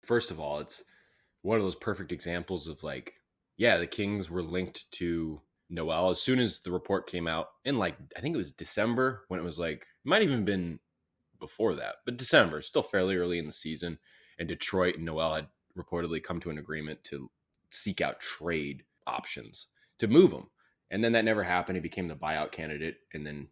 first of all, it's one of those perfect examples of like, yeah, the Kings were linked to Noel as soon as the report came out in like, I think it was December when it was like, it might even been before that, but December, still fairly early in the season. And Detroit and Noel had reportedly come to an agreement to seek out trade options to move him. And then that never happened. He became the buyout candidate and then,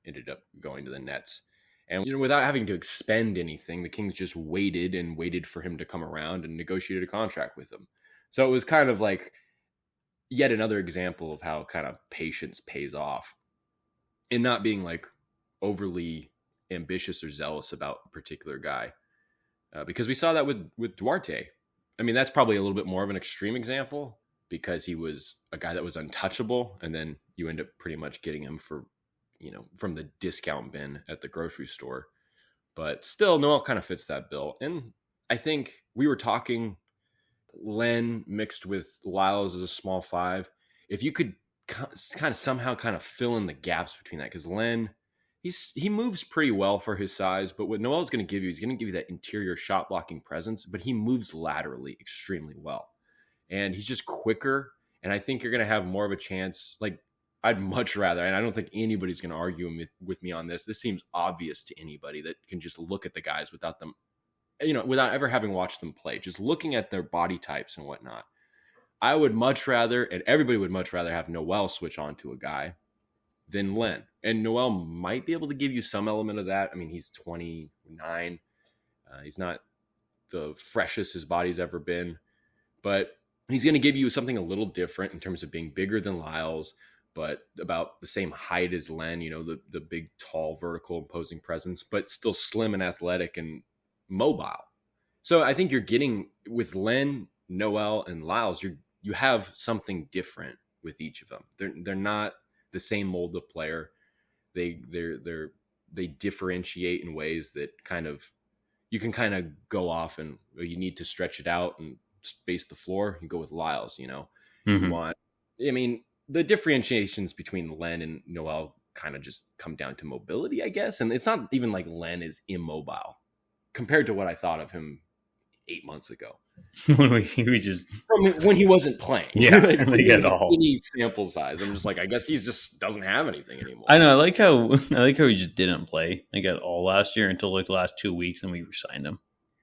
ended up going to the Nets. And, without having to expend anything, the Kings just waited and waited for him to come around and negotiated a contract with him. So it was kind of like yet another example of how kind of patience pays off in not being like overly ambitious or zealous about a particular guy. Because we saw that with Duarte. I mean, that's probably a little bit more of an extreme example because he was a guy that was untouchable. And then you end up pretty much getting him for, from the discount bin at the grocery store. But still, Noel kind of fits that bill. And I think we were talking Len mixed with Lyles as a small five. If you could kind of somehow fill in the gaps between that, because Len, he moves pretty well for his size, but what Noel's going to give you, he's going to give you that interior shot blocking presence, but he moves laterally extremely well. And he's just quicker. And I think you're going to have more of a chance. Like, I'd much rather, and I don't think anybody's going to argue with me on this. This seems obvious to anybody that can just look at the guys without them, without ever having watched them play, just looking at their body types and whatnot. I would much rather, and everybody would much rather have Noel switch on to a guy than Len. And Noel might be able to give you some element of that. I mean, he's 29. He's not the freshest his body's ever been, but he's going to give you something a little different in terms of being bigger than Lyles, but about the same height as Len, the big, tall, vertical, imposing presence, but still slim and athletic and mobile. So I think you're getting with Len, Noel, and Lyles, you have something different with each of them. They're not the same mold of player. They differentiate in ways that you can kind of go off and you need to stretch it out and space the floor. You go with Lyles, Mm-hmm. The differentiations between Len and Noel kind of just come down to mobility, I guess. And it's not even like Len is immobile compared to what I thought of him 8 months ago. when we just from when he wasn't playing. Yeah, like at all. Any sample size. I'm just like, I guess he just doesn't have anything anymore. I know. I like how he just didn't play like at all last year until like the last 2 weeks, and we signed him.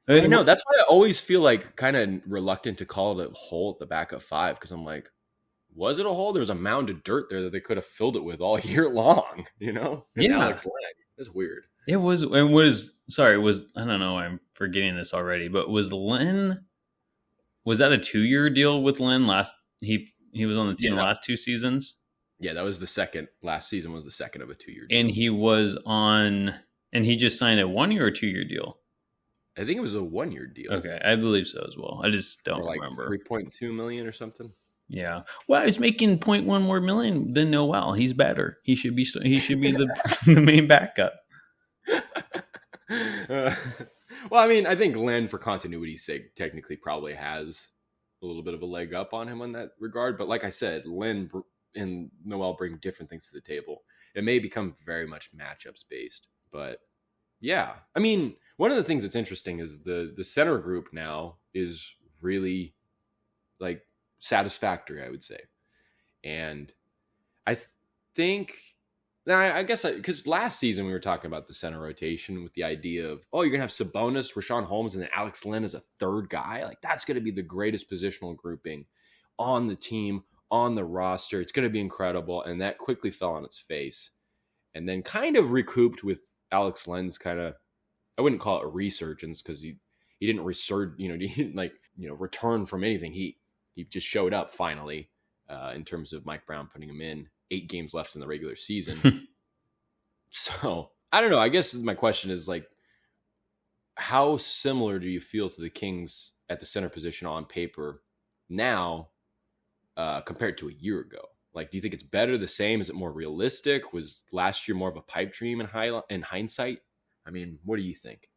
I know. That's why I always feel like kind of reluctant to call it a hole at the backup five, because I'm like, was it a hole? There was a mound of dirt there that they could have filled it with all year long, And Yeah. Alex Len. That's weird. It was. I don't know. I'm forgetting this already, but was that a 2-year deal with Len last? He was on the team the last 2 seasons. Yeah, that was the second. Last season was the second of a 2-year deal. And he just signed a 1-year or 2-year deal. I think it was a 1-year deal. Okay, I believe so as well. I just don't remember. $3.2 million or something. Yeah. Well, he's making 0.1 more million than Noel. He's better. He should be the the main backup. Well, I think Len, for continuity's sake, technically probably has a little bit of a leg up on him in that regard. But like I said, Len and Noel bring different things to the table. It may become very much matchups based. But yeah, one of the things that's interesting is the center group now is really like satisfactory, I would say. And I think... Now, I guess because last season we were talking about the center rotation with the idea of, you're going to have Sabonis, Rashawn Holmes, and then Alex Len as a third guy. Like, that's going to be the greatest positional grouping on the team, on the roster. It's going to be incredible. And that quickly fell on its face. And then kind of recouped with Alex Len's I wouldn't call it a resurgence because he didn't return from anything. He just showed up finally in terms of Mike Brown putting him in. 8 games left in the regular season. So, I don't know. I guess my question is how similar do you feel to the Kings at the center position on paper now compared to a year ago? Like, do you think it's better, the same? Is it more realistic? Was last year more of a pipe dream in hindsight? What do you think?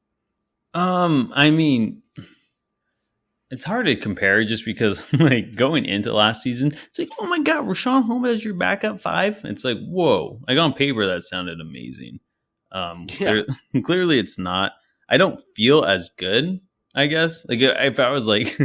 It's hard to compare just because, going into last season, it's like, oh my God, Rashawn Holmes as your backup 5? It's like, whoa. On paper, that sounded amazing. Clearly it's not. I don't feel as good I guess. Like if I was like,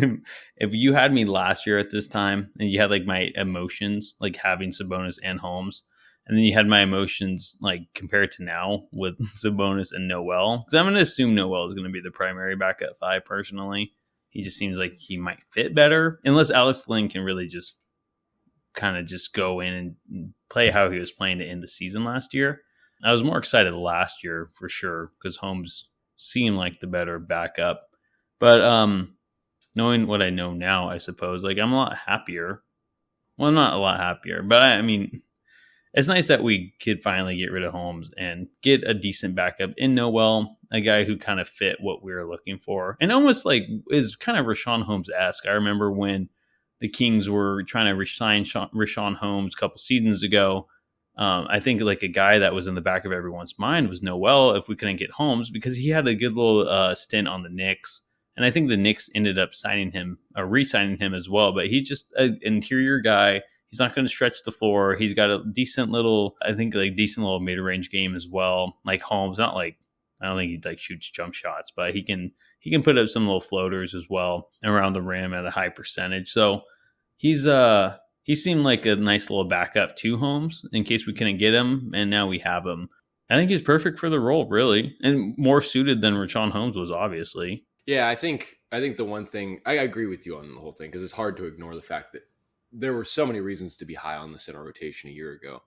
if you had me last year at this time and you had like my emotions, like having Sabonis and Holmes, and then you had my emotions like compared to now with Sabonis and Noel, because I'm going to assume Noel is going to be the primary backup five personally. He just seems like he might fit better, unless Alex Lynn can really just kind of just go in and play how he was playing to end the season last year. I was more excited last year for sure because Holmes seemed like the better backup. But knowing what I know now, I suppose, like I'm a lot happier. Well, I'm not a lot happier, but I mean, it's nice that we could finally get rid of Holmes and get a decent backup in Noel, a guy who kind of fit what we were looking for, and almost like is kind of Rashawn Holmes-esque. I remember when the Kings were trying to resign Rashawn Holmes a couple seasons ago. I think like a guy that was in the back of everyone's mind was Noel if we couldn't get Holmes because he had a good little stint on the Knicks. And I think the Knicks ended up signing him, re-signing him as well. But he's just an interior guy. He's not going to stretch the floor. He's got a decent little, I think, like decent little mid-range game as well. Like Holmes, not like I don't think he like shoots jump shots, but he can put up some little floaters as well around the rim at a high percentage. So he seemed like a nice little backup to Holmes in case we couldn't get him, and now we have him. I think he's perfect for the role, really, and more suited than Rashawn Holmes was, obviously. Yeah, I think the one thing I agree with you on the whole thing because it's hard to ignore the fact that there were so many reasons to be high on the center rotation a year ago.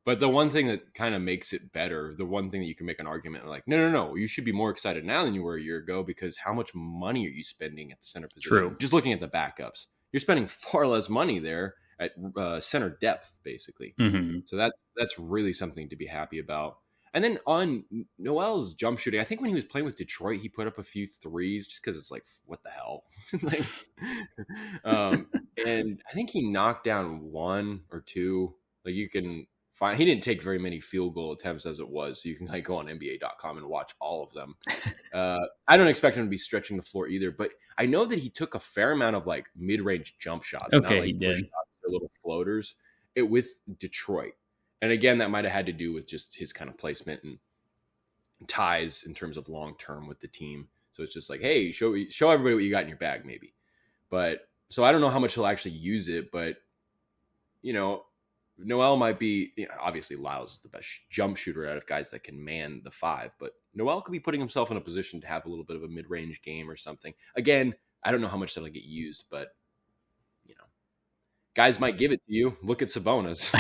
But the one thing that kind of makes it better, the one thing that you can make an argument like, no, you should be more excited now than you were a year ago because how much money are you spending at the center position? True. Just looking at the backups, you're spending far less money there at center depth, basically. Mm-hmm. So that's really something to be happy about. And then on Noel's jump shooting, I think when he was playing with Detroit, he put up a few threes just because it's like, what the hell? Like, and I think he knocked down one or two. Like you can find, he didn't take very many field goal attempts as it was. So you can like go on NBA.com and watch all of them. I don't expect him to be stretching the floor either, but I know that he took a fair amount of like mid-range jump shots. Okay, not like he did. Shots or little floaters with Detroit. And again, that might have had to do with just his kind of placement and ties in terms of long term with the team. So it's just like, hey, show everybody what you got in your bag, maybe. But so I don't know how much he'll actually use it, but you know, Noel might be, obviously Lyles is the best jump shooter out of guys that can man the five, but Noel could be putting himself in a position to have a little bit of a mid-range game or something. Again, I don't know how much that'll get used, but guys might give it to you. Look at Sabonis.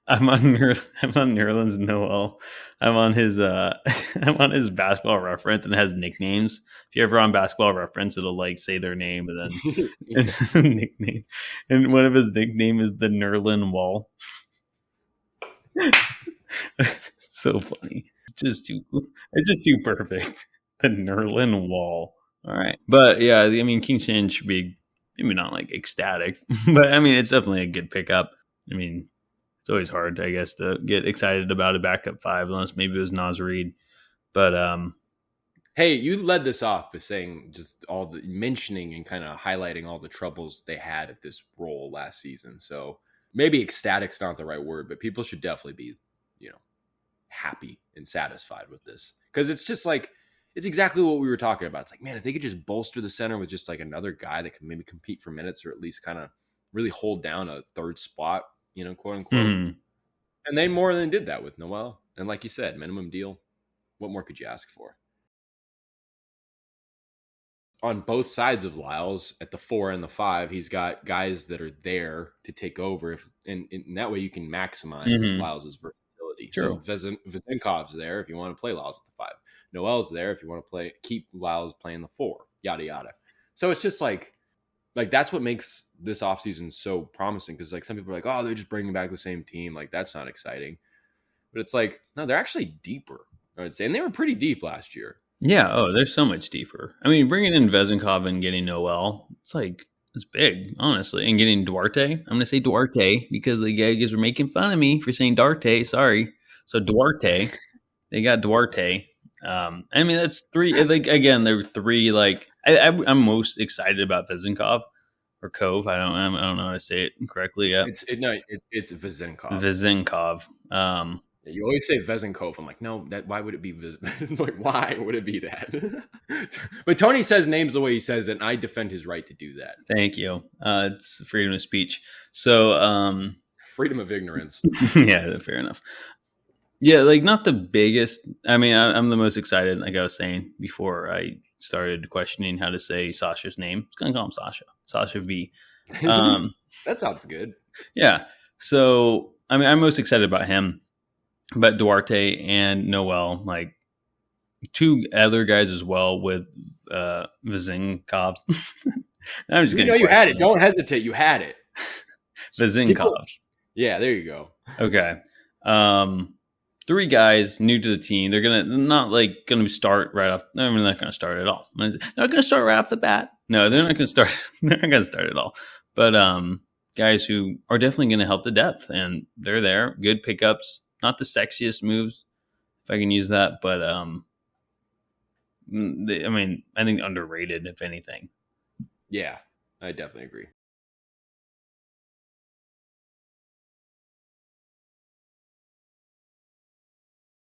I'm on Nerlens Noel. I'm on his I'm on his Basketball Reference and it has nicknames. If you're ever on Basketball Reference, it'll like say their name and then nickname. And one of his nickname is the Nerlens Wall. It's so funny. It's just too perfect. The Nerlens Wall. All right. But yeah, I mean King Shan should be maybe not like ecstatic, but I mean, it's definitely a good pickup. I mean, it's always hard, I guess, to get excited about a backup five, unless maybe it was Naz Reid. But hey, you led this off by saying just all the mentioning and kind of highlighting all the troubles they had at this role last season. So maybe ecstatic's not the right word, but people should definitely be, happy and satisfied with this because it's just like, it's exactly what we were talking about. It's like, man, if they could just bolster the center with just like another guy that can maybe compete for minutes or at least kind of really hold down a third spot, quote unquote. Mm-hmm. And they more than did that with Noel. And like you said, minimum deal. What more could you ask for? On both sides of Lyles, at the 4 and the 5, he's got guys that are there to take over. And that way you can maximize Lyles' versatility. True. So Vezenkov's there if you want to play Lyles at the 5. Noel's there if you want to keep Lyles playing the 4, yada, yada. So it's just like that's what makes this offseason so promising because like some people are like, oh, they're just bringing back the same team. Like that's not exciting. But it's like, no, they're actually deeper, I would say. And they were pretty deep last year. Yeah. Oh, they're so much deeper. I mean, bringing in Vezenkov and getting Noel, it's big, honestly. And getting Duarte. I'm going to say Duarte because the guys were making fun of me for saying Duarte. Sorry. So Duarte, they got Duarte. I mean, that's 3. Like again, there were 3. Like I'm most excited about Vezenkov or Cove. I don't know how to say it correctly yet. It's Vezenkov. Vezenkov. You always say Vezenkov. I'm like, no, that why would it be like why would it be that? But Tony says names the way he says it, and I defend his right to do that. Thank you. It's freedom of speech. So, Freedom of ignorance. yeah, fair enough. Yeah, like not the biggest. I mean, I'm the most excited, like I was saying before I started questioning how to say Sasha's name. I was going to call him Sasha. Sasha V. That sounds good. Yeah. So, I mean, I'm most excited about him, but Duarte and Noel, like two other guys as well with Vezenkov. I'm just You getting know you had it. Don't hesitate. You had it. Vezenkov. Yeah, there you go. Okay. Three guys new to the team. They're gonna start right off. They're not gonna start at all. They're not gonna start right off the bat. No, they're not gonna start. They're not gonna start at all. But guys who are definitely gonna help the depth, and they're there. Good pickups. Not the sexiest moves, if I can use that, but I think underrated if anything. Yeah, I definitely agree.